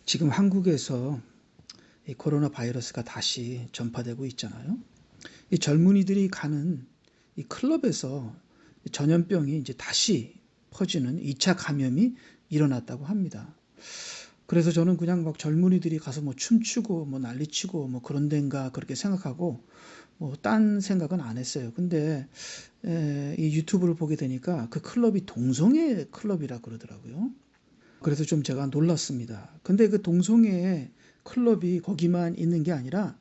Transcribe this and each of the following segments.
지금 한국에서 이 코로나 바이러스가 다시 전파되고 있잖아요. 이 젊은이들이 가는 이 클럽에서 전염병이 이제 다시 퍼지는 2차 감염이 일어났다고 합니다. 그래서 저는 그냥 막 젊은이들이 가서 뭐 춤추고 뭐 난리치고 뭐 그런 데인가 그렇게 생각하고 뭐 딴 생각은 안 했어요. 근데 이 유튜브를 보게 되니까 그 클럽이 동성애 클럽이라 그러더라고요. 그래서 좀 제가 놀랐습니다. 근데 그 동성애 클럽이 거기만 있는 게 아니라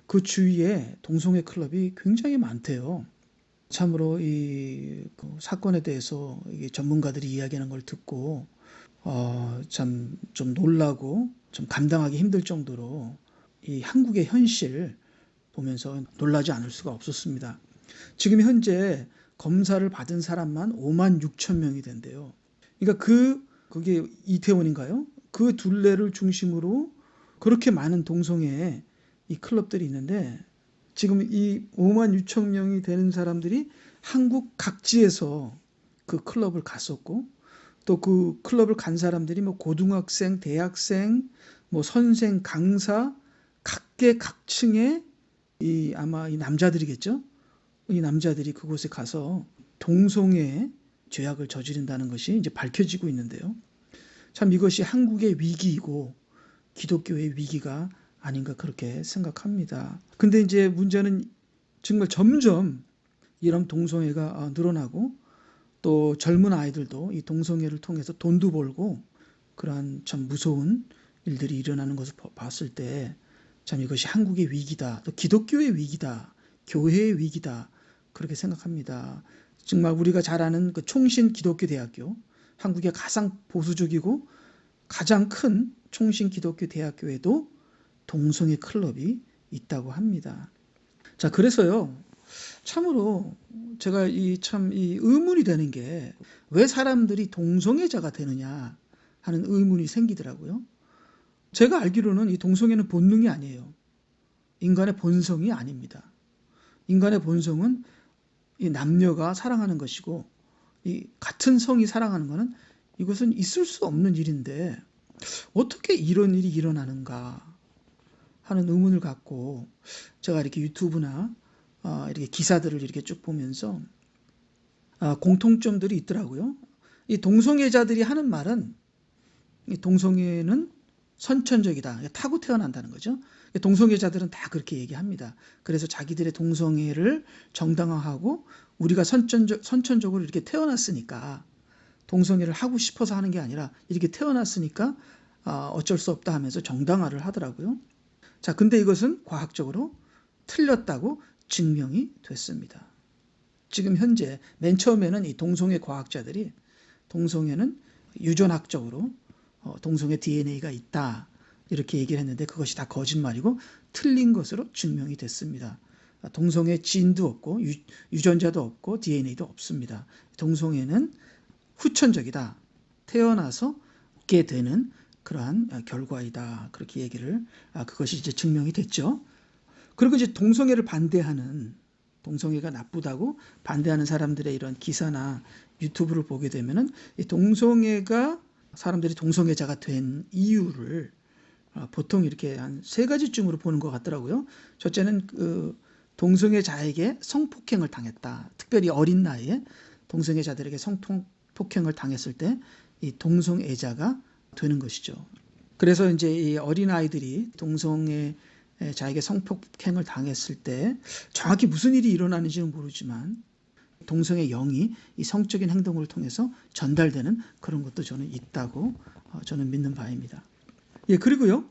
그 주위에 동성애 클럽이 굉장히 많대요. 참으로 이그 사건에 대해서 이게 전문가들이 이야기하는 걸 듣고 참 좀 놀라고 좀 감당하기 힘들 정도로 이 한국의 현실 보면서 놀라지 않을 수가 없었습니다. 지금 현재 검사를 받은 사람만 5만 6천 명이 된대요. 그러니까 그게 이태원인가요? 그 둘레를 중심으로 그렇게 많은 동성애 이 클럽들이 있는데 지금 이 5만 6천 명이 되는 사람들이 한국 각지에서 그 클럽을 갔었고 또 그 클럽을 간 사람들이 뭐 고등학생, 대학생, 뭐 선생, 강사 각계 각층의 이 아마 이 남자들이겠죠? 이 남자들이 그곳에 가서 동성애 죄악을 저지른다는 것이 이제 밝혀지고 있는데요. 참 이것이 한국의 위기이고 기독교의 위기가 아닌가 그렇게 생각합니다. 근데 이제 문제는 정말 점점 이런 동성애가 늘어나고 또 젊은 아이들도 이 동성애를 통해서 돈도 벌고 그러한 참 무서운 일들이 일어나는 것을 봤을 때 참 이것이 한국의 위기다, 또 기독교의 위기다, 교회의 위기다 그렇게 생각합니다. 정말 우리가 잘 아는 그 총신 기독교 대학교, 한국의 가장 보수적이고 가장 큰 총신 기독교 대학교에도 동성애 클럽이 있다고 합니다. 자, 그래서요. 참으로 제가 이 의문이 되는 게 왜 사람들이 동성애자가 되느냐 하는 의문이 생기더라고요. 제가 알기로는 이 동성애는 본능이 아니에요. 인간의 본성이 아닙니다. 인간의 본성은 이 남녀가 사랑하는 것이고 이 같은 성이 사랑하는 것은 이것은 있을 수 없는 일인데 어떻게 이런 일이 일어나는가 하는 의문을 갖고 제가 이렇게 유튜브나 이렇게 기사들을 이렇게 쭉 보면서 공통점들이 있더라고요. 이 동성애자들이 하는 말은 이 동성애는 선천적이다. 타고 태어난다는 거죠. 동성애자들은 다 그렇게 얘기합니다. 그래서 자기들의 동성애를 정당화하고 우리가 선천적으로 이렇게 태어났으니까 동성애를 하고 싶어서 하는 게 아니라 이렇게 태어났으니까 어쩔 수 없다 하면서 정당화를 하더라고요. 자, 근데 이것은 과학적으로 틀렸다고 증명이 됐습니다. 지금 현재 맨 처음에는 이 동성애 과학자들이 동성애는 유전학적으로 동성애 DNA가 있다 이렇게 얘기를 했는데 그것이 다 거짓말이고 틀린 것으로 증명이 됐습니다. 동성애 지인도 없고 유전자도 없고 DNA도 없습니다. 동성애는 후천적이다. 태어나서 있게 되는 그러한 결과이다. 그렇게 얘기를 그것이 이제 증명이 됐죠. 그리고 이제 동성애를 반대하는 동성애가 나쁘다고 반대하는 사람들의 이런 기사나 유튜브를 보게 되면은 이 동성애가 사람들이 동성애자가 된 이유를 보통 이렇게 한 세 가지쯤으로 보는 것 같더라고요. 첫째는 그 동성애자에게 성폭행을 당했다. 특별히 어린 나이에 동성애자들에게 성폭행을 당했을 때 이 동성애자가 되는 것이죠. 그래서 이제 이 어린 아이들이 동성애자에게 성폭행을 당했을 때 정확히 무슨 일이 일어나는지는 모르지만 동성의 영이 이 성적인 행동을 통해서 전달되는 그런 것도 저는 있다고 저는 믿는 바입니다. 예, 그리고요.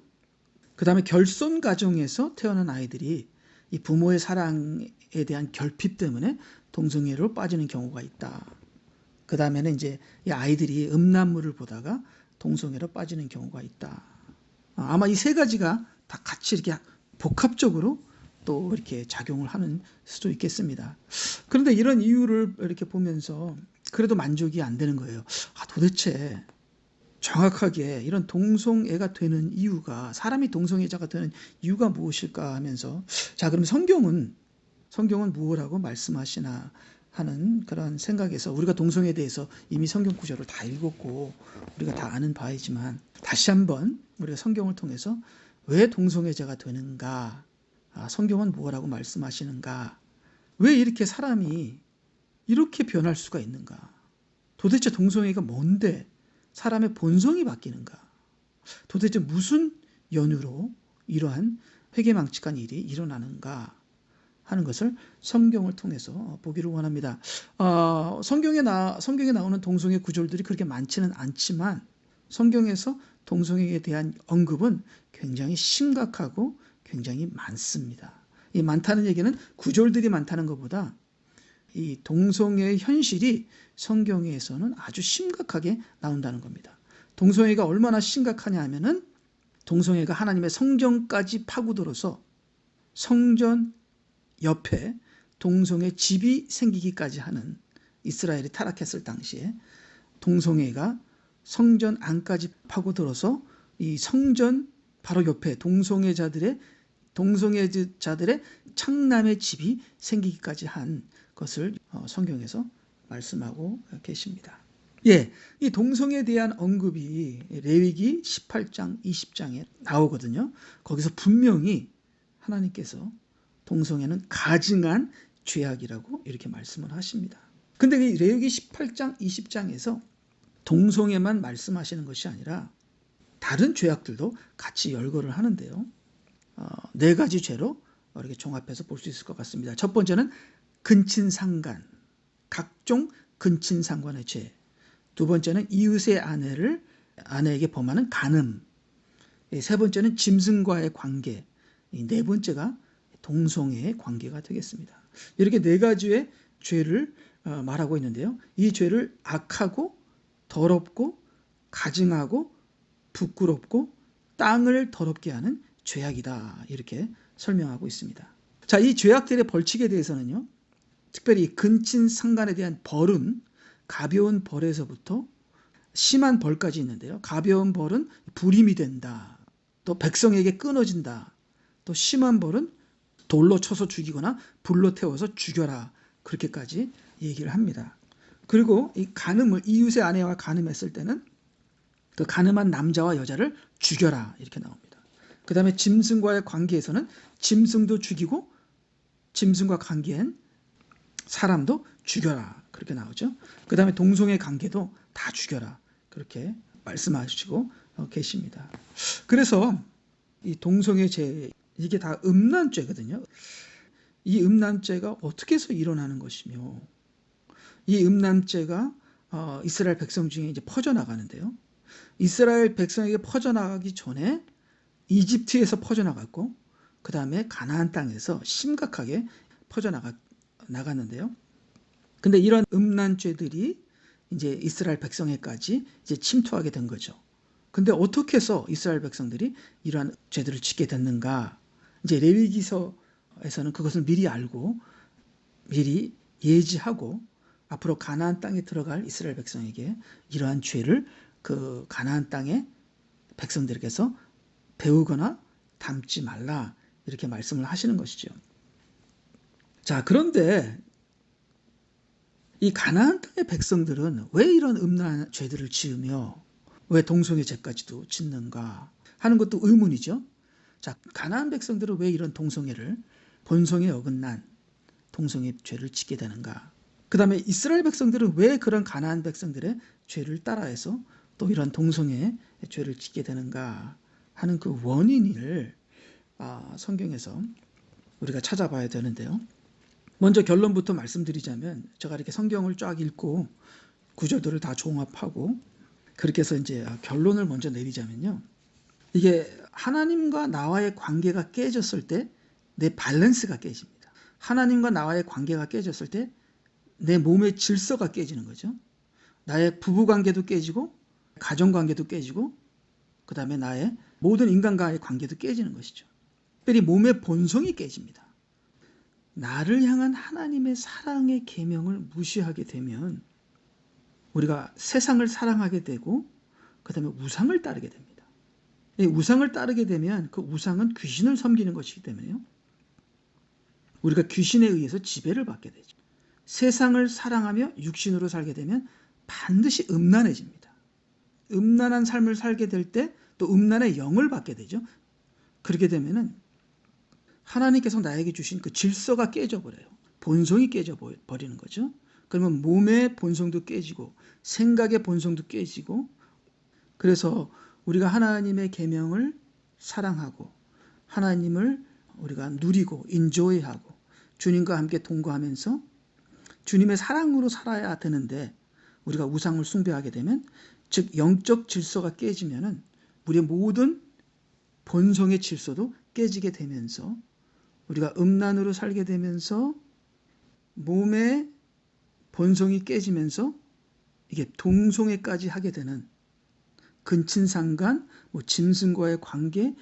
그 다음에 결손 가정에서 태어난 아이들이 이 부모의 사랑에 대한 결핍 때문에 동성애로 빠지는 경우가 있다. 그 다음에는 이제 이 아이들이 음란물을 보다가 동성애로 빠지는 경우가 있다. 아마 이 세 가지가 다 같이 이렇게 복합적으로 또 이렇게 작용을 하는 수도 있겠습니다. 그런데 이런 이유를 이렇게 보면서 그래도 만족이 안 되는 거예요. 도대체 정확하게 이런 동성애가 되는 이유가 사람이 동성애자가 되는 이유가 무엇일까 하면서 자 그럼 성경은 무엇이라고 말씀하시나 하는 그런 생각에서 우리가 동성애에 대해서 이미 성경 구절을 다 읽었고 우리가 다 아는 바이지만 다시 한번 우리가 성경을 통해서 왜 동성애자가 되는가, 성경은 뭐라고 말씀하시는가, 왜 이렇게 사람이 이렇게 변할 수가 있는가, 도대체 동성애가 뭔데 사람의 본성이 바뀌는가, 도대체 무슨 연유로 이러한 회개망측한 일이 일어나는가 하는 것을 성경을 통해서 보기를 원합니다. 성경에 나오는 동성애 구절들이 그렇게 많지는 않지만 성경에서 동성애에 대한 언급은 굉장히 심각하고 굉장히 많습니다. 이 많다는 얘기는 구절들이 많다는 것보다 이 동성애의 현실이 성경에서는 아주 심각하게 나온다는 겁니다. 동성애가 얼마나 심각하냐 하면은 동성애가 하나님의 성전까지 파고들어서 성전 옆에 동성애 집이 생기기까지 하는, 이스라엘이 타락했을 당시에 동성애가 성전 안까지 파고들어서 이 성전 바로 옆에 동성애자들의 창남의 집이 생기기까지 한 것을 성경에서 말씀하고 계십니다. 이 동성애에 대한 언급이 레위기 18장, 20장에 나오거든요. 거기서 분명히 하나님께서 동성애는 가증한 죄악이라고 이렇게 말씀을 하십니다. 근데 이 레위기 18장, 20장에서 동성애만 말씀하시는 것이 아니라 다른 죄악들도 같이 열거를 하는데요. 4가지 죄로 이렇게 종합해서 볼 수 있을 것 같습니다. 첫 번째는 근친상간, 각종 근친상간의 죄. 두 번째는 이웃의 아내에게 범하는 간음. 세 번째는 짐승과의 관계. 네 번째가 동성애의 관계가 되겠습니다. 이렇게 4가지의 죄를 말하고 있는데요. 이 죄를 악하고 더럽고 가증하고 부끄럽고 땅을 더럽게 하는 죄악이다, 이렇게 설명하고 있습니다. 자, 이 죄악들의 벌칙에 대해서는요, 특별히 근친상간에 대한 벌은 가벼운 벌에서부터 심한 벌까지 있는데요. 가벼운 벌은 불임이 된다, 또 백성에게 끊어진다, 또 심한 벌은 돌로 쳐서 죽이거나 불로 태워서 죽여라, 그렇게까지 얘기를 합니다. 그리고 이 간음을, 이웃의 아내와 간음했을 때는 그 간음한 남자와 여자를 죽여라, 이렇게 나옵니다. 그 다음에 짐승과의 관계에서는 짐승도 죽이고 짐승과 관계한 사람도 죽여라, 그렇게 나오죠. 그 다음에 동성애 관계도 다 죽여라, 그렇게 말씀하시고 계십니다. 그래서 이 동성애 죄, 이게 다 음란죄거든요. 이 음란죄가 어떻게 해서 일어나는 것이며, 이 음란죄가 이스라엘 백성 중에 이제 퍼져나가는데요. 이스라엘 백성에게 퍼져나가기 전에 이집트에서 퍼져나갔고, 그 다음에 가나안 땅에서 심각하게 퍼져나갔는데요. 근데 이런 음란죄들이 이제 이스라엘 백성에까지 이제 침투하게 된 거죠. 근데 어떻게 해서 이스라엘 백성들이 이러한 죄들을 짓게 됐는가? 이제 레위기서에서는 그것을 미리 알고 미리 예지하고 앞으로 가나안 땅에 들어갈 이스라엘 백성에게 이러한 죄를 그 가나안 땅의 백성들에게서 배우거나 담지 말라, 이렇게 말씀을 하시는 것이죠. 자, 그런데 이 가나안 땅의 백성들은 왜 이런 음란한 죄들을 지으며 왜 동성애 죄까지도 짓는가 하는 것도 의문이죠. 자, 가나안 백성들은 왜 이런 동성애를, 본성에 어긋난 동성애 죄를 짓게 되는가? 그 다음에 이스라엘 백성들은 왜 그런 가나안 백성들의 죄를 따라해서 또 이런 동성애 죄를 짓게 되는가 하는 그 원인을 성경에서 우리가 찾아봐야 되는데요. 먼저 결론부터 말씀드리자면, 제가 이렇게 성경을 쫙 읽고 구절들을 다 종합하고 그렇게 해서 이제 결론을 먼저 내리자면요, 이게 하나님과 나와의 관계가 깨졌을 때 내 밸런스가 깨집니다. 하나님과 나와의 관계가 깨졌을 때 내 몸의 질서가 깨지는 거죠. 나의 부부관계도 깨지고 가정관계도 깨지고 그 다음에 나의 모든 인간과의 관계도 깨지는 것이죠. 특별히 몸의 본성이 깨집니다. 나를 향한 하나님의 사랑의 계명을 무시하게 되면 우리가 세상을 사랑하게 되고 그 다음에 우상을 따르게 됩니다. 이 우상을 따르게 되면 그 우상은 귀신을 섬기는 것이기 때문에요, 우리가 귀신에 의해서 지배를 받게 되죠. 세상을 사랑하며 육신으로 살게 되면 반드시 음란해집니다. 음란한 삶을 살게 될 때 또 음란의 영을 받게 되죠. 그렇게 되면은 하나님께서 나에게 주신 그 질서가 깨져버려요. 본성이 깨져버리는 거죠. 그러면 몸의 본성도 깨지고 생각의 본성도 깨지고, 그래서 우리가 하나님의 계명을 사랑하고 하나님을 우리가 누리고 인조이하고 주님과 함께 동거하면서 주님의 사랑으로 살아야 되는데, 우리가 우상을 숭배하게 되면, 즉 영적 질서가 깨지면은 우리의 모든 본성의 질서도 깨지게 되면서 우리가 음란으로 살게 되면서 몸의 본성이 깨지면서 이게 동성애까지 하게 되는, 근친상간, 짐승과의 관계,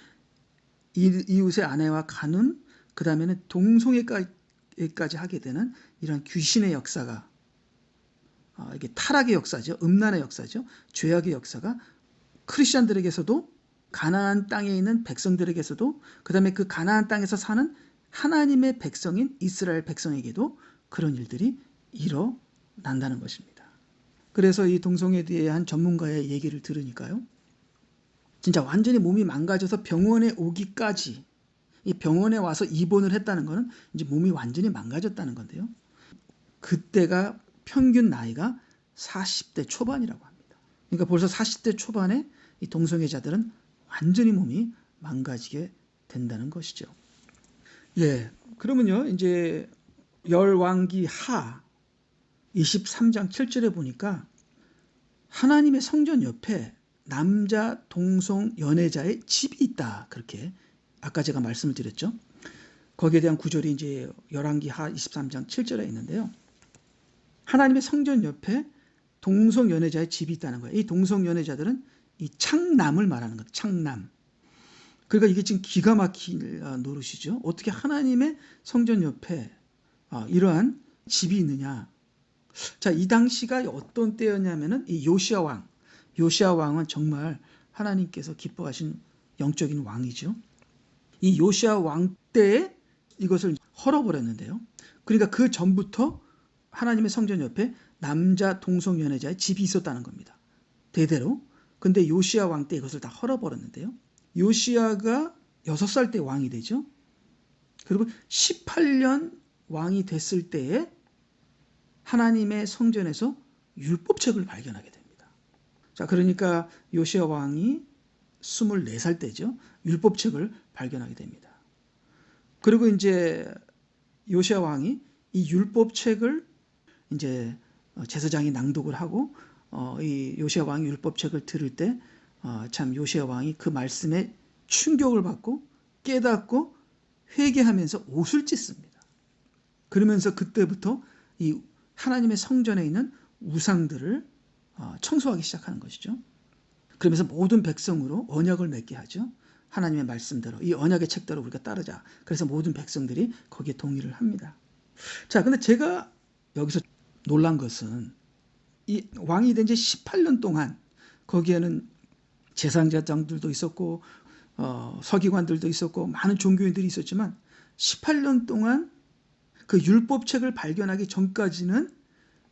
이웃의 아내와 가는, 그 다음에는 동성애까지 하게 되는 이런 귀신의 역사가, 이게 타락의 역사죠. 음란의 역사죠. 죄악의 역사가 크리스천들에게서도, 가나안 땅에 있는 백성들에게서도, 그 다음에 그 가나안 땅에서 사는 하나님의 백성인 이스라엘 백성에게도 그런 일들이 일어난다는 것입니다. 그래서 이 동성애에 대한 전문가의 얘기를 들으니까요, 진짜 완전히 몸이 망가져서 병원에 오기까지, 이 병원에 와서 입원을 했다는 것은 이제 몸이 완전히 망가졌다는 건데요. 그때가 평균 나이가 40대 초반이라고 합니다. 그러니까 벌써 40대 초반에 이 동성애자들은 완전히 몸이 망가지게 된다는 것이죠. 예, 그러면요, 이제 열왕기 하 23장 7절에 보니까 하나님의 성전 옆에 남자 동성 연애자의 집이 있다, 그렇게 아까 제가 말씀을 드렸죠. 거기에 대한 구절이 이제 열왕기 하 23장 7절에 있는데요. 하나님의 성전 옆에 동성 연애자의 집이 있다는 거예요. 이 동성 연애자들은 이 창남을 말하는 거예요. 창남. 그러니까 이게 지금 기가 막힐 노릇이죠. 어떻게 하나님의 성전 옆에 이러한 집이 있느냐. 자, 이 당시가 어떤 때였냐면은 이 요시야 왕. 요시야 왕은 정말 하나님께서 기뻐하신 영적인 왕이죠. 이 요시야 왕 때에 이것을 헐어버렸는데요. 그러니까 그 전부터 하나님의 성전 옆에 남자 동성 연애자의 집이 있었다는 겁니다. 대대로. 근데 요시야 왕 때 이것을 다 헐어버렸는데요. 요시야가 6살 때 왕이 되죠. 그리고 18년 왕이 됐을 때에 하나님의 성전에서 율법책을 발견하게 됩니다. 자, 그러니까 요시야 왕이 24살 때죠. 율법책을 발견하게 됩니다. 그리고 이제 요시야 왕이 이 율법책을 이제 제사장이 낭독을 하고 이 요시야 왕이 율법책을 들을 때 참 요시야 왕이 그 말씀에 충격을 받고 깨닫고 회개하면서 옷을 찢습니다. 그러면서 그때부터 이 하나님의 성전에 있는 우상들을 청소하기 시작하는 것이죠. 그러면서 모든 백성으로 언약을 맺게 하죠. 하나님의 말씀대로, 이 언약의 책대로 우리가 따르자. 그래서 모든 백성들이 거기에 동의를 합니다. 자, 근데 제가 여기서 놀란 것은 이 왕이 된 지 18년 동안 거기에는 제사장들도 있었고 서기관들도 있었고 많은 종교인들이 있었지만 18년 동안 그 율법책을 발견하기 전까지는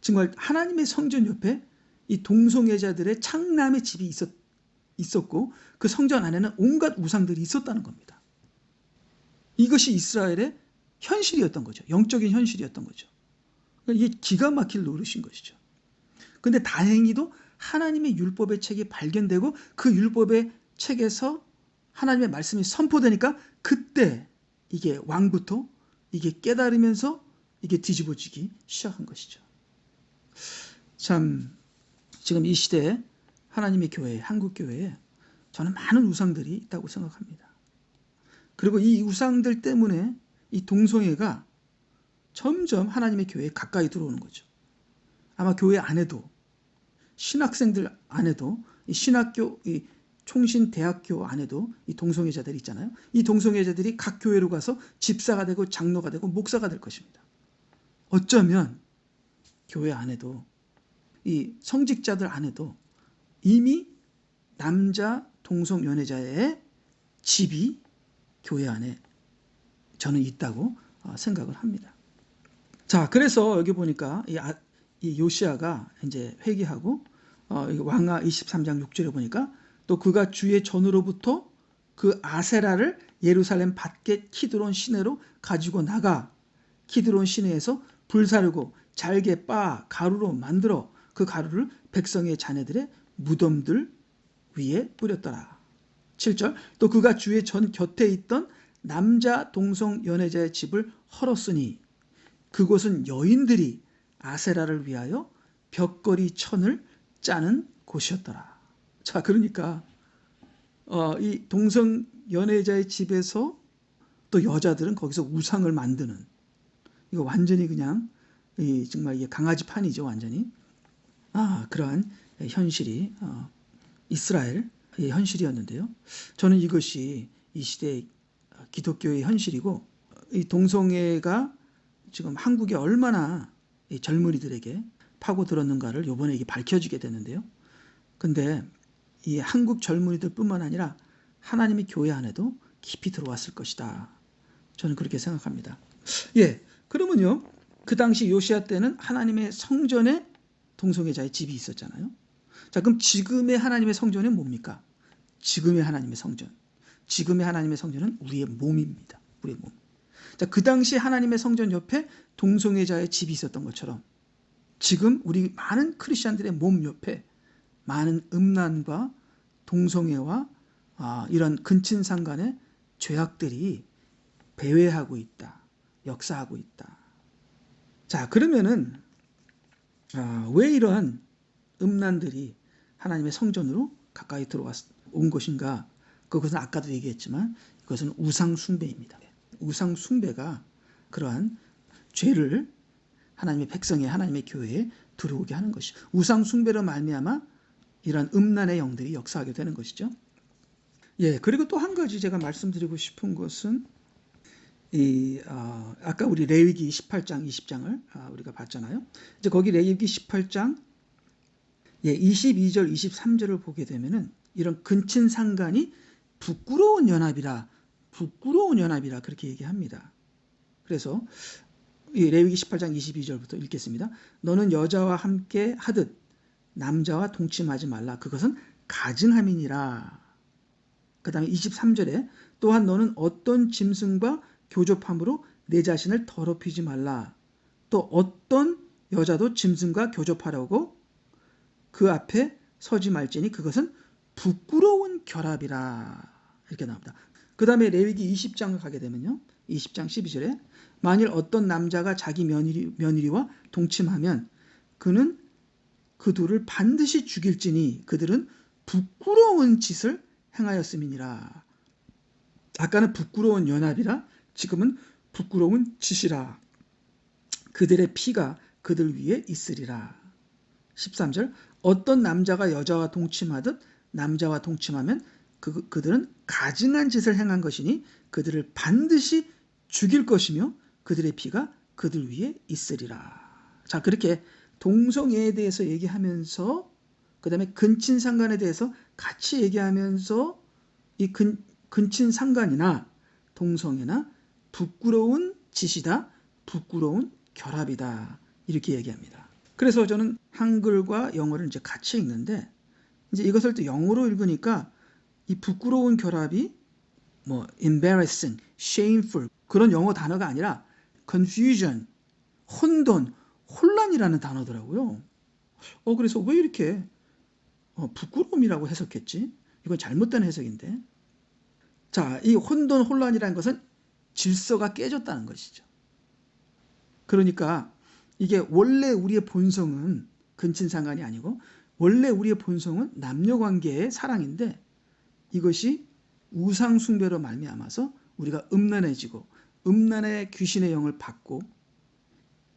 정말 하나님의 성전 옆에 이 동성애자들의 창남의 집이 있었고 그 성전 안에는 온갖 우상들이 있었다는 겁니다. 이것이 이스라엘의 현실이었던 거죠. 영적인 현실이었던 거죠. 이게 기가 막힐 노릇인 것이죠. 그런데 다행히도 하나님의 율법의 책이 발견되고 그 율법의 책에서 하나님의 말씀이 선포되니까 그때 이게 왕부터 이게 깨달으면서 이게 뒤집어지기 시작한 것이죠. 참 지금 이 시대에 하나님의 교회, 한국 교회에 저는 많은 우상들이 있다고 생각합니다. 그리고 이 우상들 때문에 이 동성애가 점점 하나님의 교회에 가까이 들어오는 거죠. 아마 교회 안에도 신학생들 안에도 이 신학교, 이 총신대학교 안에도 이 동성애자들이 있잖아요. 이 동성애자들이 각 교회로 가서 집사가 되고 장로가 되고 목사가 될 것입니다. 어쩌면 교회 안에도 이 성직자들 안에도 이미 남자 동성 연애자의 집이 교회 안에 저는 있다고 생각을 합니다. 자, 그래서 여기 보니까 이 요시야가 이제 회개하고 왕하 23장 6절에 보니까 또 그가 주의 전으로부터 그 아세라를 예루살렘 밖에 키드론 시내로 가지고 나가 키드론 시내에서 불사르고 잘게 빻아 가루로 만들어 그 가루를 백성의 자녀들의 무덤들 위에 뿌렸더라. 7절 또 그가 주의 전 곁에 있던 남자 동성 연애자의 집을 헐었으니 그곳은 여인들이 아세라를 위하여 벽걸이 천을 짜는 곳이었더라. 자, 그러니까 이 동성 연애자의 집에서 또 여자들은 거기서 우상을 만드는, 이거 완전히 그냥 정말 이게 강아지 판이죠, 완전히. 그러한 현실이 이스라엘의 현실이었는데요. 저는 이것이 이 시대의 기독교의 현실이고, 이 동성애가 지금 한국에 얼마나 이 젊은이들에게 파고들었는가를 이번에 이게 밝혀지게 되는데요. 근데 이 한국 젊은이들 뿐만 아니라 하나님의 교회 안에도 깊이 들어왔을 것이다. 저는 그렇게 생각합니다. 그러면요, 그 당시 요시야 때는 하나님의 성전에 동성애자의 집이 있었잖아요. 자, 그럼 지금의 하나님의 성전은 뭡니까? 지금의 하나님의 성전. 지금의 하나님의 성전은 우리의 몸입니다. 우리의 몸. 자, 그 당시 하나님의 성전 옆에 동성애자의 집이 있었던 것처럼 지금 우리 많은 크리스천들의 몸 옆에 많은 음란과 동성애와 이런 근친상간의 죄악들이 배회하고 있다. 역사하고 있다. 자, 그러면은 왜 이러한 음란들이 하나님의 성전으로 가까이 들어온 것인가? 그것은 아까도 얘기했지만 그것은 우상 숭배입니다. 우상 숭배가 그러한 죄를 하나님의 백성에, 하나님의 교회에 들어오게 하는 것이죠. 우상 숭배로 말미암아 이런 음란의 영들이 역사하게 되는 것이죠. 그리고 또 한 가지 제가 말씀드리고 싶은 것은 아까 우리 레위기 18장 20장을 우리가 봤잖아요. 이제 거기 레위기 18장 22절 23절을 보게 되면은 이런 근친상간이 부끄러운 연합이라 그렇게 얘기합니다. 그래서 이 레위기 18장 22절부터 읽겠습니다. 너는 여자와 함께 하듯 남자와 동침하지 말라. 그것은 가증함이니라. 그 다음에 23절에 또한 너는 어떤 짐승과 교접함으로 내 자신을 더럽히지 말라. 또 어떤 여자도 짐승과 교접하려고 그 앞에 서지 말지니 그것은 부끄러운 결합이라. 이렇게 나옵니다. 그 다음에 레위기 20장을 가게 되면요. 20장 12절에 만일 어떤 남자가 자기 며느리와 동침하면 그는 그 둘을 반드시 죽일지니 그들은 부끄러운 짓을 행하였음이니라. 아까는 부끄러운 연합이라 지금은 부끄러운 짓이라. 그들의 피가 그들 위에 있으리라. 13절 어떤 남자가 여자와 동침하듯 남자와 동침하면 그들은 가증한 짓을 행한 것이니 그들을 반드시 죽일 것이며 그들의 피가 그들 위에 있으리라. 자, 그렇게 동성애에 대해서 얘기하면서 그 다음에 근친상간에 대해서 같이 얘기하면서 이 근친상간이나 동성애나 부끄러운 짓이다, 부끄러운 결합이다 이렇게 얘기합니다. 그래서 저는 한글과 영어를 이제 같이 읽는데 이제 이것을 또 영어로 읽으니까 이 부끄러운 결합이 embarrassing, shameful 그런 영어 단어가 아니라 confusion, 혼돈, 혼란이라는 단어더라고요. 그래서 왜 이렇게 부끄러움이라고 해석했지? 이건 잘못된 해석인데. 자, 이 혼돈, 혼란이라는 것은 질서가 깨졌다는 것이죠. 그러니까 이게 원래 우리의 본성은 근친상간이 아니고 원래 우리의 본성은 남녀관계의 사랑인데 이것이 우상숭배로 말미암아서 우리가 음란해지고 음란의 귀신의 영을 받고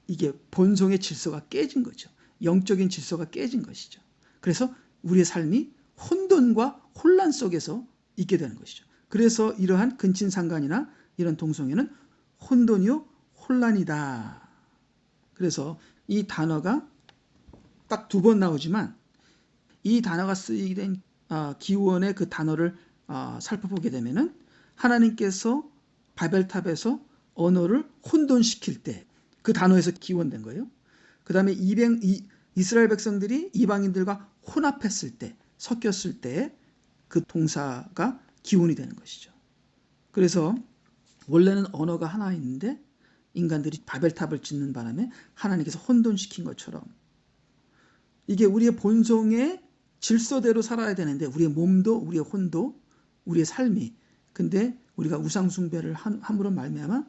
이게 본성의 질서가 깨진 거죠. 영적인 질서가 깨진 것이죠. 그래서 우리의 삶이 혼돈과 혼란 속에서 있게 되는 것이죠. 그래서 이러한 근친상간이나 이런 동성애는 혼돈이요 혼란이다. 그래서 이 단어가 딱 2번 나오지만 이 단어가 쓰이게 된 기원의 그 단어를 살펴보게 되면은 하나님께서 바벨탑에서 언어를 혼돈시킬 때 그 단어에서 기원된 거예요. 그 다음에 이스라엘 백성들이 이방인들과 혼합했을 때, 섞였을 때 그 동사가 기원이 되는 것이죠. 그래서 원래는 언어가 하나 있는데 인간들이 바벨탑을 짓는 바람에 하나님께서 혼돈시킨 것처럼 이게 우리의 본성의 질서대로 살아야 되는데 우리의 몸도 우리의 혼도 우리의 삶이 근데 우리가 우상숭배를 함으로 말미암아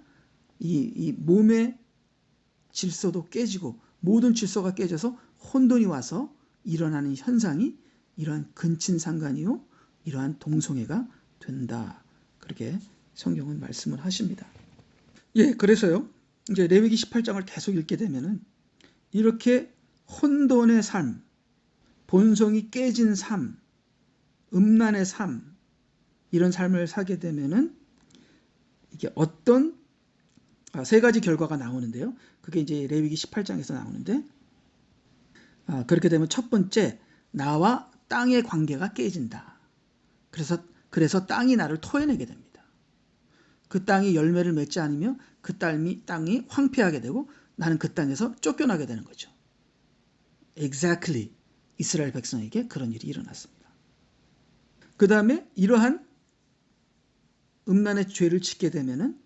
이 몸의 질서도 깨지고 모든 질서가 깨져서 혼돈이 와서 일어나는 현상이 이러한 근친상간이요 이러한 동성애가 된다. 그렇게 성경은 말씀을 하십니다. 예, 그래서요. 이제 레위기 18장을 계속 읽게 되면은 이렇게 혼돈의 삶, 본성이 깨진 삶, 음란의 삶 이런 삶을 살게 되면은 이게 어떤 세 가지 결과가 나오는데요. 그게 이제 레위기 18장에서 나오는데 그렇게 되면 첫 번째 나와 땅의 관계가 깨진다. 그래서 땅이 나를 토해내게 됩니다. 그 땅이 열매를 맺지 않으며 그 땅이 황폐하게 되고 나는 그 땅에서 쫓겨나게 되는 거죠. Exactly 이스라엘 백성에게 그런 일이 일어났습니다. 그 다음에 이러한 음란의 죄를 짓게 되면은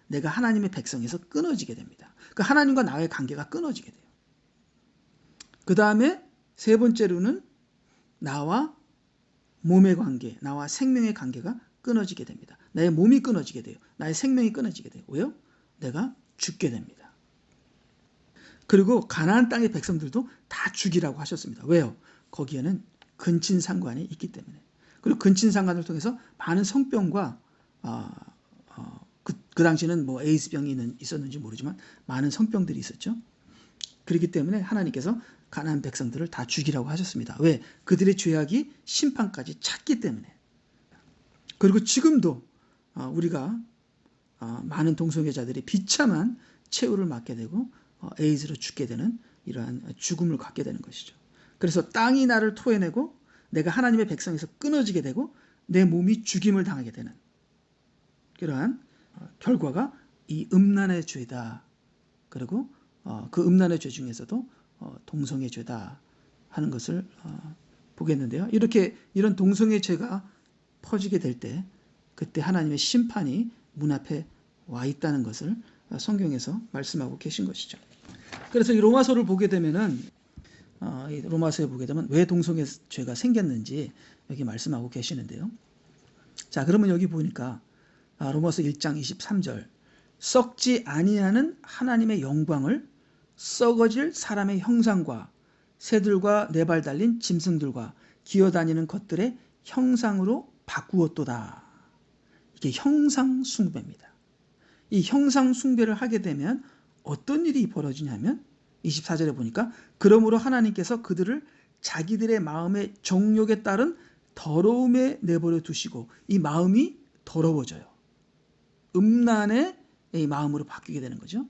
내가 하나님의 백성에서 끊어지게 됩니다. 그 하나님과 나의 관계가 끊어지게 돼요. 그 다음에 세 번째로는 나와 몸의 관계, 나와 생명의 관계가 끊어지게 됩니다. 나의 몸이 끊어지게 돼요. 나의 생명이 끊어지게 돼요. 왜요? 내가 죽게 됩니다. 그리고 가나안 땅의 백성들도 다 죽이라고 하셨습니다. 왜요? 거기에는 근친상간이 있기 때문에. 그리고 근친상간을 통해서 많은 성병과 그 당시에는 뭐 에이즈병이 있었는지 모르지만 많은 성병들이 있었죠. 그렇기 때문에 하나님께서 가나안 백성들을 다 죽이라고 하셨습니다. 왜? 그들의 죄악이 심판까지 찼기 때문에. 그리고 지금도 우리가 많은 동성애자들이 비참한 최후를 맞게 되고 에이즈로 죽게 되는 이러한 죽음을 갖게 되는 것이죠. 그래서 땅이 나를 토해내고 내가 하나님의 백성에서 끊어지게 되고 내 몸이 죽임을 당하게 되는 그러한 결과가 이 음란의 죄다. 그리고 그 음란의 죄 중에서도 동성애 죄다 하는 것을 보겠는데요. 이런 동성애 죄가 퍼지게 될 때 그때 하나님의 심판이 문 앞에 와 있다는 것을 성경에서 말씀하고 계신 것이죠. 그래서 이 로마서를 보게 되면은 이 로마서에 보게 되면 왜 동성애 죄가 생겼는지 여기 말씀하고 계시는데요. 자, 그러면 여기 보니까 로마서 1장 23절 썩지 아니하는 하나님의 영광을 썩어질 사람의 형상과 새들과 네 발 달린 짐승들과 기어다니는 것들의 형상으로 바꾸었도다. 이게 형상 숭배입니다. 이 형상 숭배를 하게 되면 어떤 일이 벌어지냐면 24절에 보니까 그러므로 하나님께서 그들을 자기들의 마음의 정욕에 따른 더러움에 내버려 두시고 이 마음이 더러워져요. 음란의 마음으로 바뀌게 되는 거죠.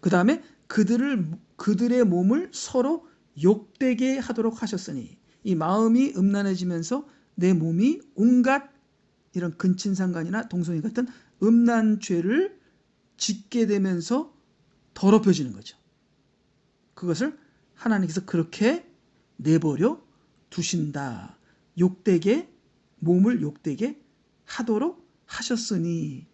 그 다음에 그들의 몸을 서로 욕되게 하도록 하셨으니 이 마음이 음란해지면서 내 몸이 온갖 이런 근친상간이나 동성애 같은 음란 죄를 짓게 되면서 더럽혀지는 거죠. 그것을 하나님께서 그렇게 내버려 두신다. 몸을 욕되게 하도록 하셨으니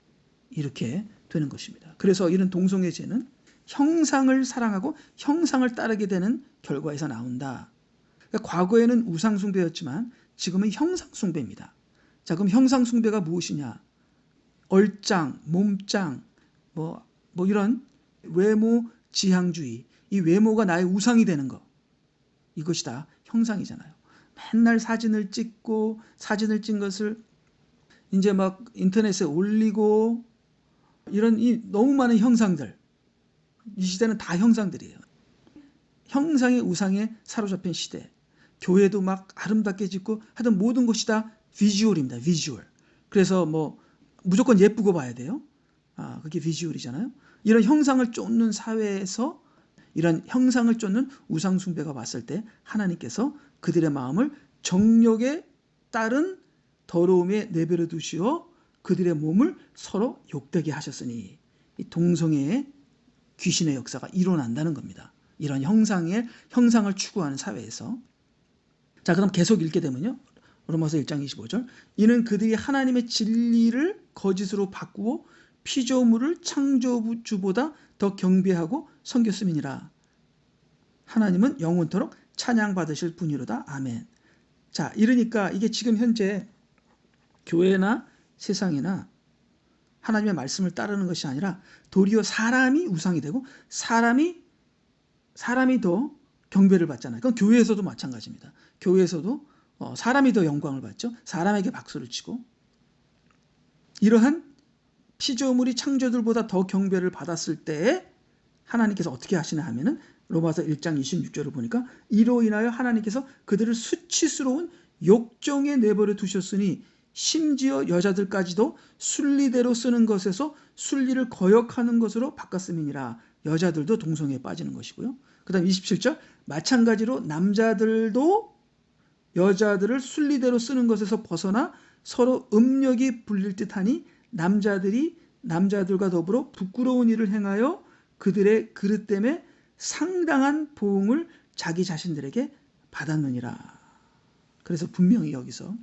이렇게 되는 것입니다. 그래서 이런 동성애 죄는 형상을 사랑하고 형상을 따르게 되는 결과에서 나온다. 그러니까 과거에는 우상숭배였지만 지금은 형상숭배입니다. 자, 그럼 형상숭배가 무엇이냐? 얼짱, 몸짱, 뭐 이런 외모 지향주의, 이 외모가 나의 우상이 되는 거. 이것이 다 형상이잖아요. 맨날 사진을 찍고 사진을 찍은 것을 이제 막 인터넷에 올리고 이런 너무 많은 형상들. 이 시대는 다 형상들이에요. 형상의 우상에 사로잡힌 시대. 교회도 막 아름답게 짓고 하여튼 모든 것이 다 비주얼입니다. 비주얼. 그래서 뭐 무조건 예쁘고 봐야 돼요. 그게 비주얼이잖아요. 이런 형상을 쫓는 사회에서 이런 형상을 쫓는 우상숭배가 왔을 때 하나님께서 그들의 마음을 정욕에 따른 더러움에 내버려 두시어 그들의 몸을 서로 욕되게 하셨으니 이 동성애의 귀신의 역사가 일어난다는 겁니다. 이런 형상을 추구하는 사회에서. 자, 그럼 계속 읽게 되면요. 로마서 1장 25절. 이는 그들이 하나님의 진리를 거짓으로 바꾸어 피조물을 창조주보다 더 경배하고 섬겼음이니라. 하나님은 영원토록 찬양받으실 분이로다. 아멘. 자, 이러니까 이게 지금 현재 교회나 세상이나 하나님의 말씀을 따르는 것이 아니라 도리어 사람이 우상이 되고 사람이 더 경배를 받잖아요. 그건 교회에서도 마찬가지입니다. 교회에서도 사람이 더 영광을 받죠. 사람에게 박수를 치고. 이러한 피조물이 창조들보다 더 경배를 받았을 때에 하나님께서 어떻게 하시나 하면은 로마서 1장 26절을 보니까 이로 인하여 하나님께서 그들을 수치스러운 욕정에 내버려 두셨으니 심지어 여자들까지도 순리대로 쓰는 것에서 순리를 거역하는 것으로 바꿨음이니라. 여자들도 동성애에 빠지는 것이고요. 그 다음 27절. 마찬가지로 남자들도 여자들을 순리대로 쓰는 것에서 벗어나 서로 음력이 불릴 듯하니 남자들이 남자들과 더불어 부끄러운 일을 행하여 그들의 그릇 때문에 상당한 보응을 자기 자신들에게 받았느니라. 그래서 분명히 여기서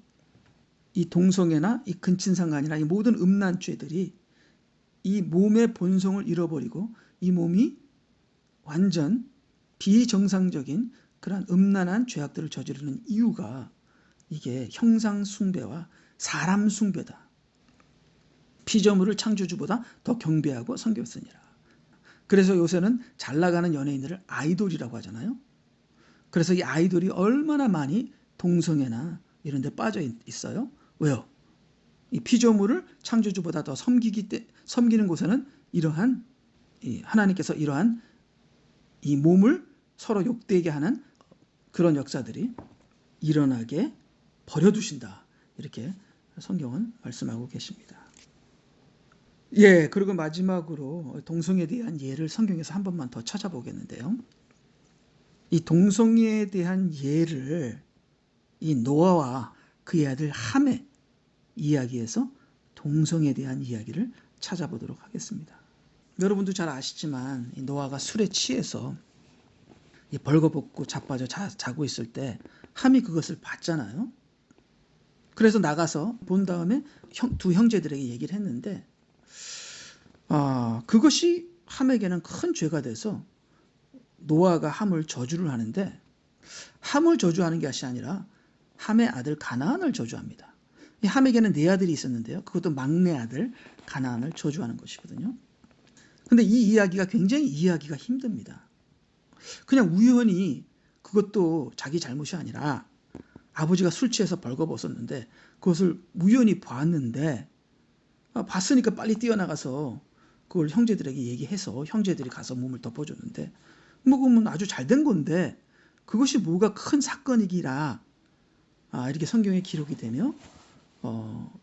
이 동성애나 이 근친상간이나 이 모든 음란 죄들이 이 몸의 본성을 잃어버리고 이 몸이 완전 비정상적인 그런 음란한 죄악들을 저지르는 이유가 이게 형상 숭배와 사람 숭배다. 피조물을 창조주보다 더 경배하고 섬겼으니라. 그래서 요새는 잘 나가는 연예인들을 아이돌이라고 하잖아요. 그래서 이 아이돌이 얼마나 많이 동성애나 이런 데 빠져 있어요. 왜요? 이 피조물을 창조주보다 더 섬기는 곳에는 이러한 하나님께서 이러한 이 몸을 서로 욕되게 하는 그런 역사들이 일어나게 버려두신다. 이렇게 성경은 말씀하고 계십니다. 예, 그리고 마지막으로 동성애에 대한 예를 성경에서 한 번만 더 찾아보겠는데요. 이 동성애에 대한 예를 이 노아와 그의 아들 함의 이야기에서 동성애에 대한 이야기를 찾아보도록 하겠습니다. 여러분도 잘 아시지만 이 노아가 술에 취해서 이 벌거벗고 자빠져 자고 있을 때 함이 그것을 봤잖아요. 그래서 나가서 본 다음에 두 형제들에게 얘기를 했는데 그것이 함에게는 큰 죄가 돼서 노아가 함을 저주를 하는데 함을 저주하는 것이 아니라 함의 아들 가나안을 저주합니다. 이 함에게는 네 아들이 있었는데요. 그것도 막내 아들 가나안을 저주하는 것이거든요. 근데 이 이야기가 굉장히 이해하기가 힘듭니다. 그냥 우연히 그것도 자기 잘못이 아니라 아버지가 술 취해서 벌거벗었는데 그것을 우연히 봤는데 봤으니까 빨리 뛰어나가서 그걸 형제들에게 얘기해서 형제들이 가서 몸을 덮어줬는데 뭐 그러면 아주 잘된 건데 그것이 뭐가 큰 사건이기라 이렇게 성경에 기록이 되며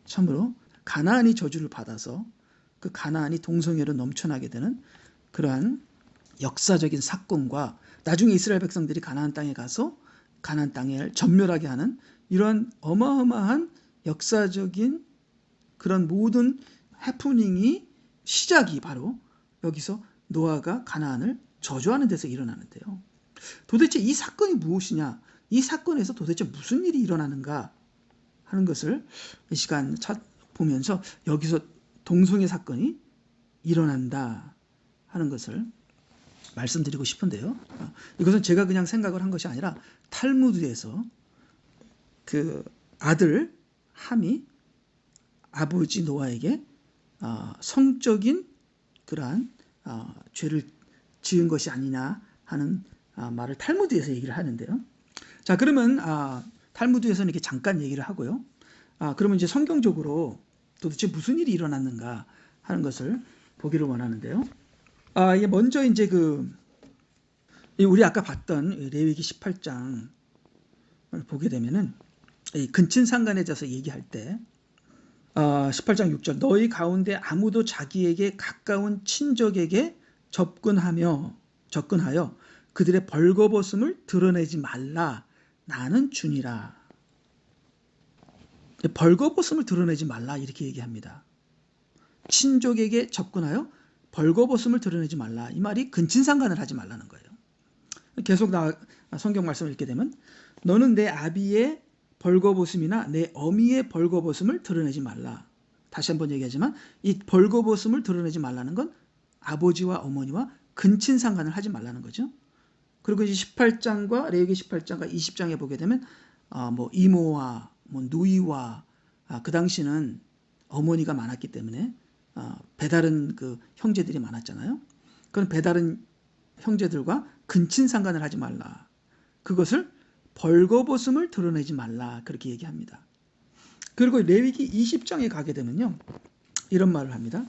참으로 가나안이 저주를 받아서 그 가나안이 동성애로 넘쳐나게 되는 그러한 역사적인 사건과 나중에 이스라엘 백성들이 가나안 땅에 가서 가나안 땅을 전멸하게 하는 이런 어마어마한 역사적인 그런 모든 해프닝이 시작이 바로 여기서 노아가 가나안을 저주하는 데서 일어나는데요. 도대체 이 사건이 무엇이냐? 이 사건에서 도대체 무슨 일이 일어나는가 하는 것을 이 시간 보면서 여기서 동성애 사건이 일어난다 하는 것을 말씀드리고 싶은데요. 이것은 제가 그냥 생각을 한 것이 아니라 탈무드에서 그 아들 함이 아버지 노아에게 성적인 그러한 죄를 지은 것이 아니냐 하는 말을 탈무드에서 얘기를 하는데요. 자, 그러면 탈무드에서는 이렇게 잠깐 얘기를 하고요. 그러면 이제 성경적으로 도대체 무슨 일이 일어났는가 하는 것을 보기를 원하는데요. 이게 먼저 이제 우리 아까 봤던 레위기 18장을 보게 되면은 이 근친상간에 대해서 얘기할 때 18장 6절 너희 가운데 아무도 자기에게 가까운 친족에게 접근하여 그들의 벌거벗음을 드러내지 말라. 나는 주니라. 벌거벗음을 드러내지 말라 이렇게 얘기합니다. 친족에게 접근하여 벌거벗음을 드러내지 말라. 이 말이 근친상간을 하지 말라는 거예요. 계속 성경 말씀을 읽게 되면 너는 내 아비의 벌거벗음이나 내 어미의 벌거벗음을 드러내지 말라. 다시 한번 얘기하지만 이 벌거벗음을 드러내지 말라는 건 아버지와 어머니와 근친상간을 하지 말라는 거죠. 그리고 이제 18장과 레위기 18장과 20장에 보게 되면 뭐 이모와 뭐 누이와 그 당시는 어머니가 많았기 때문에 배다른 그 형제들이 많았잖아요. 그런 배다른 형제들과 근친상간을 하지 말라. 그것을 벌거벗음을 드러내지 말라. 그렇게 얘기합니다. 그리고 레위기 20장에 가게 되면요. 이런 말을 합니다.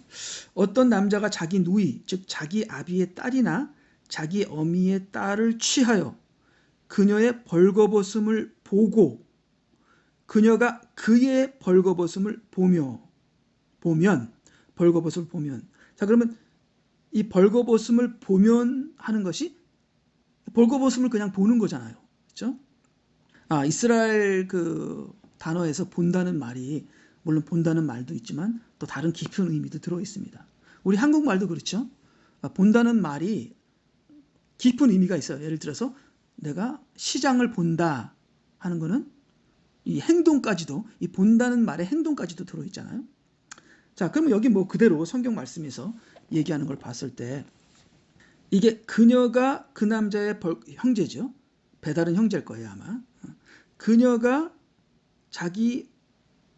어떤 남자가 자기 누이, 즉 자기 아비의 딸이나 자기 어미의 딸을 취하여 그녀의 벌거벗음을 보고 그녀가 그의 벌거벗음을 보면 벌거벗음을 보면 자 그러면 이 벌거벗음을 보면 하는 것이 벌거벗음을 그냥 보는 거잖아요. 그렇죠? 이스라엘 그 단어에서 본다는 말이 물론 본다는 말도 있지만 또 다른 깊은 의미도 들어 있습니다. 우리 한국말도 그렇죠. 본다는 말이 깊은 의미가 있어요. 예를 들어서 내가 시장을 본다 하는 거는 이 행동까지도 이 본다는 말의 행동까지도 들어 있잖아요. 자, 그러면 여기 뭐 그대로 성경 말씀에서 얘기하는 걸 봤을 때 이게 그녀가 그 남자의 형제죠. 배다른 형제일 거예요, 아마. 그녀가 자기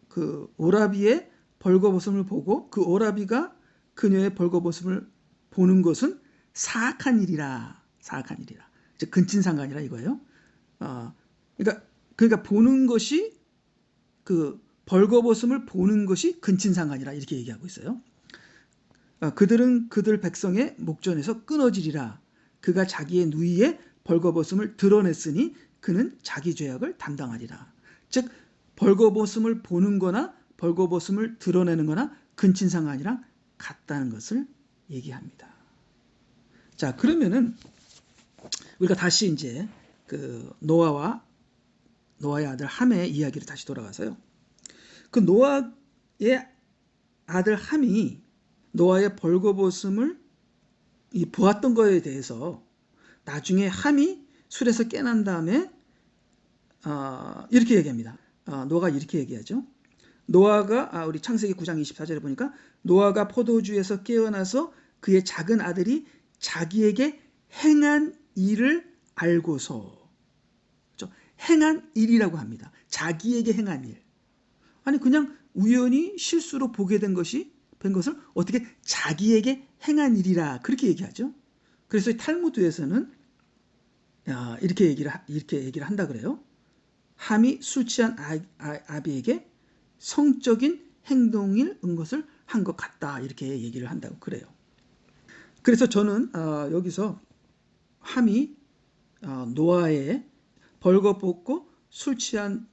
그 오라비의 벌거벗음을 보고 그 오라비가 그녀의 벌거벗음을 보는 것은 사악한 일이라. 사악한 일이라. 즉 근친상간이라 이거예요. 그러니까 보는 것이 그 벌거벗음을 보는 것이 근친상간이라 이렇게 얘기하고 있어요. 그들은 그들 백성의 목전에서 끊어지리라. 그가 자기의 누이의 벌거벗음을 드러냈으니 그는 자기 죄악을 담당하리라. 즉 벌거벗음을 보는 거나 벌거벗음을 드러내는 거나 근친상간이랑 같다는 것을 얘기합니다. 자, 그러면은 우리가 다시 이제 그 노아의 아들 함의 이야기를 다시 돌아가서요. 그 노아의 아들 함이 노아의 벌거벗음을 보았던 거에 대해서 나중에 함이 술에서 깨난 다음에 이렇게 얘기합니다. 노아가 이렇게 얘기하죠. 노아가 우리 창세기 9장 24절에 보니까 노아가 포도주에서 깨어나서 그의 작은 아들이 자기에게 행한 일을 알고서 행한 일이라고 합니다. 자기에게 행한 일. 아니 그냥 우연히 실수로 보게 된 것을 어떻게 자기에게 행한 일이라 그렇게 얘기하죠. 그래서 탈무드에서는 이렇게 얘기를 한다 그래요. 함이 술 취한 아비에게 성적인 행동일 것을 한 것 같다 이렇게 얘기를 한다고 그래요. 그래서 저는 여기서 함이 노아의 벌거벗고 술 취한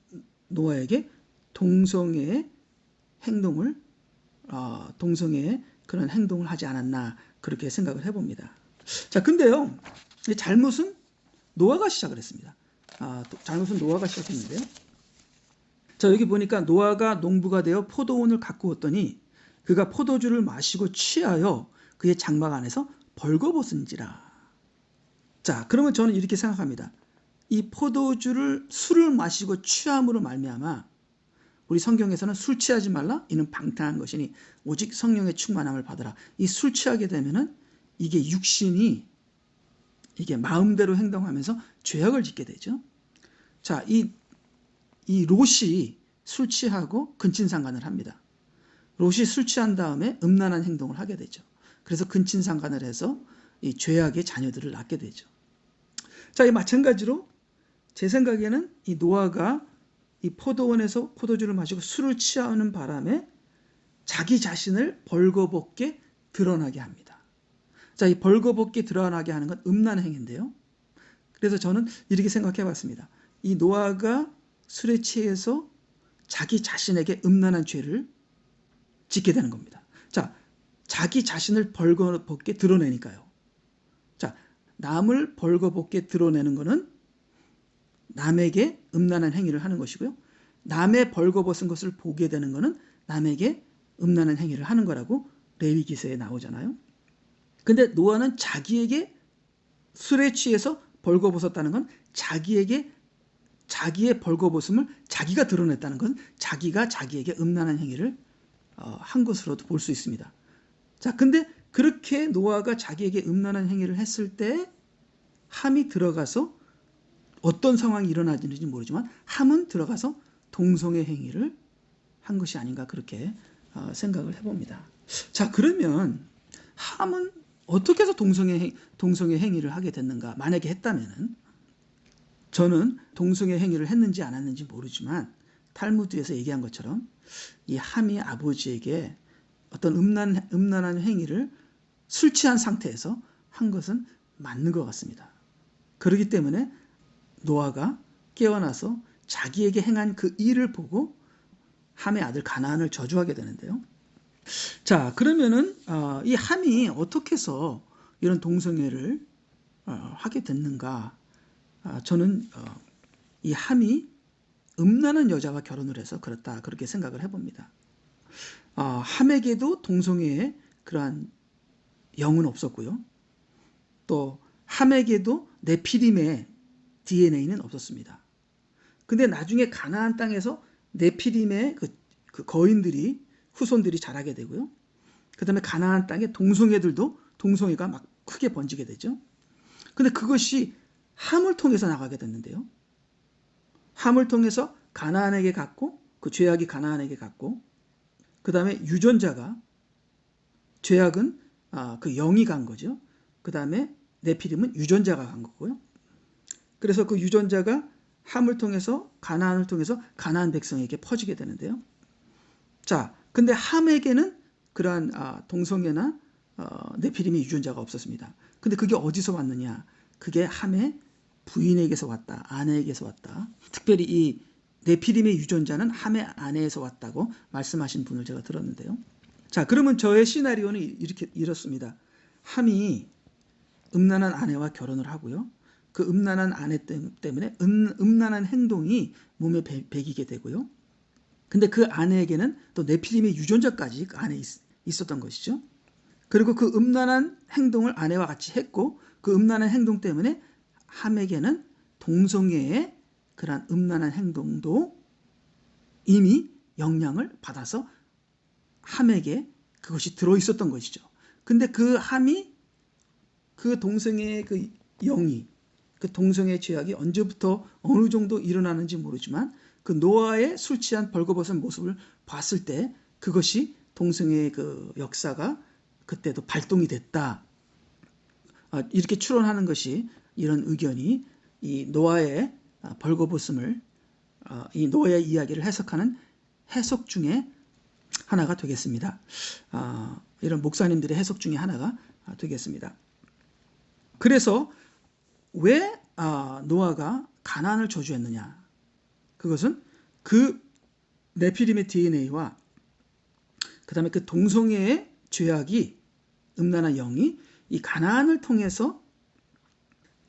노아에게 동성애의 그런 행동을 하지 않았나 그렇게 생각을 해봅니다. 자, 근데요, 잘못은 노아가 시작을 했습니다. 잘못은 노아가 시작했는데요. 자, 여기 보니까 노아가 농부가 되어 포도원을 가꾸었더니 그가 포도주를 마시고 취하여 그의 장막 안에서 벌거벗은지라. 자, 그러면 저는 이렇게 생각합니다. 이 술을 마시고 취함으로 말미암아 우리 성경에서는 술 취하지 말라 이는 방탕한 것이니 오직 성령의 충만함을 받으라. 이 술 취하게 되면은 이게 육신이 이게 마음대로 행동하면서 죄악을 짓게 되죠. 자, 이 롯이 술 취하고 근친상간을 합니다. 롯이 술 취한 다음에 음란한 행동을 하게 되죠. 그래서 근친상간을 해서 이 죄악의 자녀들을 낳게 되죠. 자, 이 마찬가지로 제 생각에는 이 노아가 이 포도원에서 포도주를 마시고 술을 취하는 바람에 자기 자신을 벌거벗게 드러나게 합니다. 자, 이 벌거벗게 드러나게 하는 건 음란 행위인데요. 그래서 저는 이렇게 생각해 봤습니다. 이 노아가 술에 취해서 자기 자신에게 음란한 죄를 짓게 되는 겁니다. 자, 자기 자신을 벌거벗게 드러내니까요. 자, 남을 벌거벗게 드러내는 것은 남에게 음란한 행위를 하는 것이고요. 남의 벌거벗은 것을 보게 되는 것은 남에게 음란한 행위를 하는 거라고 레위기서에 나오잖아요. 근데 노아는 자기에게 술에 취해서 벌거벗었다는 건 자기의 벌거벗음을 자기가 드러냈다는 건 자기가 자기에게 음란한 행위를 한 것으로도 볼 수 있습니다. 자, 근데 그렇게 노아가 자기에게 음란한 행위를 했을 때 함이 들어가서 어떤 상황이 일어나는지 모르지만 함은 들어가서 동성애 행위를 한 것이 아닌가 그렇게 생각을 해봅니다. 자, 그러면 함은 어떻게 해서 동성애 행위를 하게 됐는가? 만약에 했다면은 저는 동성애 행위를 했는지 안 했는지 모르지만 탈무드에서 얘기한 것처럼 이 함이 아버지에게 어떤 음란한 행위를 술 취한 상태에서 한 것은 맞는 것 같습니다. 그렇기 때문에 노아가 깨어나서 자기에게 행한 그 일을 보고 함의 아들 가나안을 저주하게 되는데요. 자, 그러면은 이 함이 어떻게 해서 이런 동성애를 하게 됐는가? 저는 이 함이 음란한 여자와 결혼을 해서 그렇다 그렇게 생각을 해봅니다. 함에게도 동성애의 그러한 영은 없었고요. 또 함에게도 네피림의 DNA는 없었습니다. 근데 나중에 가나안 땅에서 네피림의 그 거인들이 후손들이 자라게 되고요. 그 다음에 가나안 땅에 동성애가 막 크게 번지게 되죠. 근데 그것이 함을 통해서 나가게 됐는데요. 함을 통해서 가나안에게 갔고 그 죄악이 가나안에게 갔고 그 다음에 죄악은 그 영이 간 거죠. 그 다음에 네피림은 유전자가 간 거고요. 그래서 그 유전자가 함을 통해서 가나안을 통해서 가나안 백성에게 퍼지게 되는데요. 자, 근데 함에게는 그러한 동성애나 네피림의 유전자가 없었습니다. 근데 그게 어디서 왔느냐? 그게 함의 부인에게서 왔다. 아내에게서 왔다. 특별히 이 네피림의 유전자는 함의 아내에서 왔다고 말씀하신 분을 제가 들었는데요. 자, 그러면 저의 시나리오는 이렇습니다. 함이 음란한 아내와 결혼을 하고요. 그 음란한 아내 때문에 음란한 행동이 몸에 배기게 되고요. 근데 그 아내에게는 또 네피림의 유전자까지 그 안에 있었던 것이죠. 그리고 그 음란한 행동을 아내와 같이 했고 그 음란한 행동 때문에 함에게는 동성애의 그러한 음란한 행동도 이미 영향을 받아서 함에게 그것이 들어있었던 것이죠. 근데 그 함이 그 동성애의 그 영이 그 동성애 죄악이 언제부터 어느 정도 일어나는지 모르지만 그 노아의 술 취한 벌거벗은 모습을 봤을 때 그것이 동성애의 그 역사가 그때도 발동이 됐다. 이렇게 추론하는 것이 이런 의견이 이 노아의 벌거벗음을 이 노아의 이야기를 해석하는 해석 중에 하나가 되겠습니다. 이런 목사님들의 해석 중에 하나가 되겠습니다. 그래서 왜 노아가 가나안을 저주했느냐? 그것은 그 네피림의 DNA와 그 다음에 그 동성애의 죄악이 음란한 영이 이 가나안을 통해서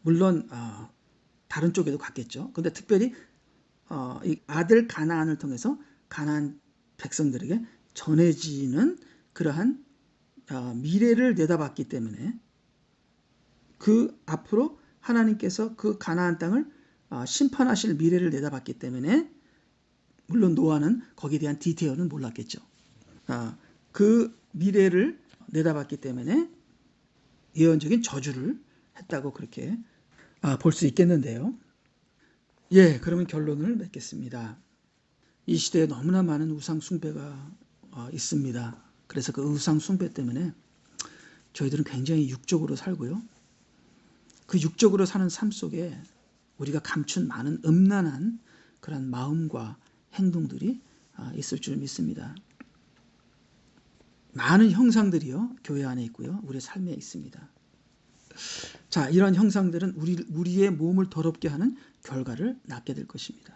물론 다른 쪽에도 갔겠죠. 근데 특별히 이 아들 가나안을 통해서 가나안 백성들에게 전해지는 그러한 미래를 내다봤기 때문에 그 앞으로 하나님께서 그 가나안 땅을 심판하실 미래를 내다봤기 때문에 물론 노아는 거기에 대한 디테일은 몰랐겠죠. 그 미래를 내다봤기 때문에 예언적인 저주를 했다고 그렇게 볼 수 있겠는데요. 예, 그러면 결론을 맺겠습니다. 이 시대에 너무나 많은 우상 숭배가 있습니다. 그래서 그 우상 숭배 때문에 저희들은 굉장히 육적으로 살고요. 그 육적으로 사는 삶 속에 우리가 감춘 많은 음란한 그런 마음과 행동들이 있을 줄 믿습니다. 많은 형상들이요 교회 안에 있고요 우리의 삶에 있습니다. 자, 이런 형상들은 우리의 몸을 더럽게 하는 결과를 낳게 될 것입니다.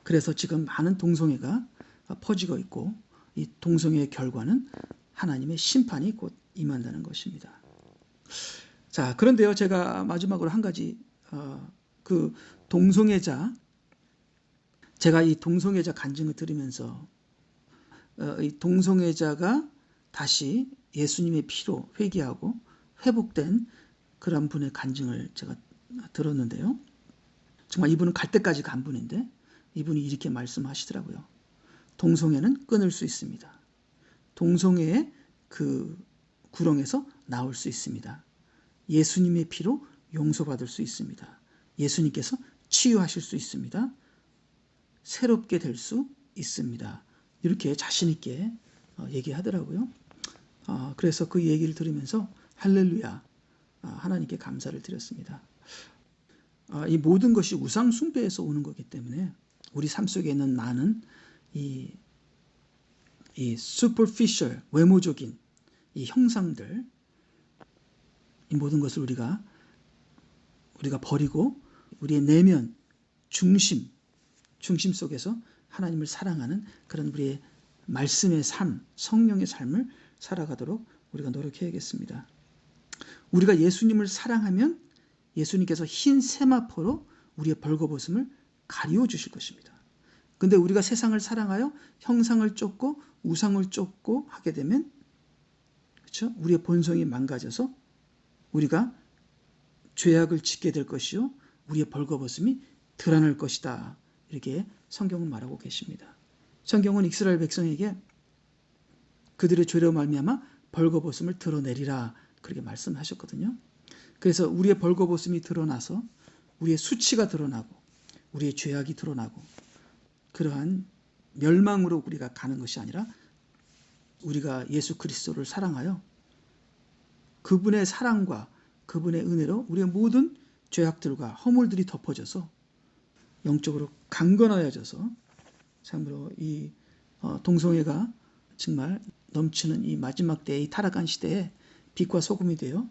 그래서 지금 많은 동성애가 퍼지고 있고 이 동성애의 결과는 하나님의 심판이 곧 임한다는 것입니다. 자, 그런데요 제가 마지막으로 한 가지 그 동성애자 제가 이 동성애자 간증을 들으면서 이 동성애자가 다시 예수님의 피로 회개하고 회복된 그런 분의 간증을 제가 들었는데요. 정말 이분은 갈 때까지 간 분인데 이분이 이렇게 말씀하시더라고요. 동성애는 끊을 수 있습니다. 동성애의 그 구렁에서 나올 수 있습니다. 예수님의 피로 용서받을 수 있습니다. 예수님께서 치유하실 수 있습니다. 새롭게 될 수 있습니다. 이렇게 자신 있게 얘기하더라고요. 그래서 그 얘기를 들으면서 할렐루야, 하나님께 감사를 드렸습니다. 이 모든 것이 우상 숭배에서 오는 거기 때문에 우리 삶 속에 있는 많은 이 superficial, 외모적인 이 형상들, 이 모든 것을 우리가 버리고 우리의 내면 중심 속에서 하나님을 사랑하는 그런 우리의 말씀의 삶, 성령의 삶을 살아가도록 우리가 노력해야겠습니다. 우리가 예수님을 사랑하면 예수님께서 흰 세마포로 우리의 벌거벗음을 가리워 주실 것입니다. 근데 우리가 세상을 사랑하여 형상을 쫓고 우상을 쫓고 하게 되면, 그렇죠? 우리의 본성이 망가져서 우리가 죄악을 짓게 될 것이요 우리의 벌거벗음이 드러날 것이다. 이렇게 성경은 말하고 계십니다. 성경은 이스라엘 백성에게 그들의 죄로 말미암아 벌거벗음을 드러내리라 그렇게 말씀하셨거든요. 그래서 우리의 벌거벗음이 드러나서 우리의 수치가 드러나고 우리의 죄악이 드러나고 그러한 멸망으로 우리가 가는 것이 아니라 우리가 예수 그리스도를 사랑하여 그분의 사랑과 그분의 은혜로 우리의 모든 죄악들과 허물들이 덮어져서 영적으로 강건하여져서 참으로 이 동성애가 정말 넘치는 이 마지막 때의 타락한 시대에 빛과 소금이 되어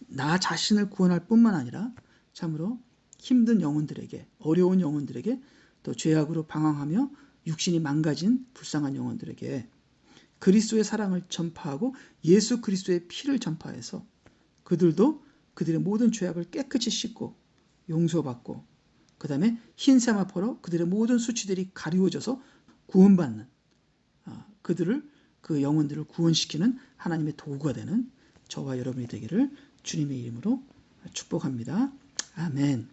나 자신을 구원할 뿐만 아니라 참으로 힘든 영혼들에게, 어려운 영혼들에게, 또 죄악으로 방황하며 육신이 망가진 불쌍한 영혼들에게 그리스도의 사랑을 전파하고 예수 그리스도의 피를 전파해서 그들도 그들의 모든 죄악을 깨끗이 씻고 용서받고 그 다음에 흰 세마포로 그들의 모든 수치들이 가리워져서 구원받는, 그들을, 그 영혼들을 구원시키는 하나님의 도구가 되는 저와 여러분이 되기를 주님의 이름으로 축복합니다. 아멘.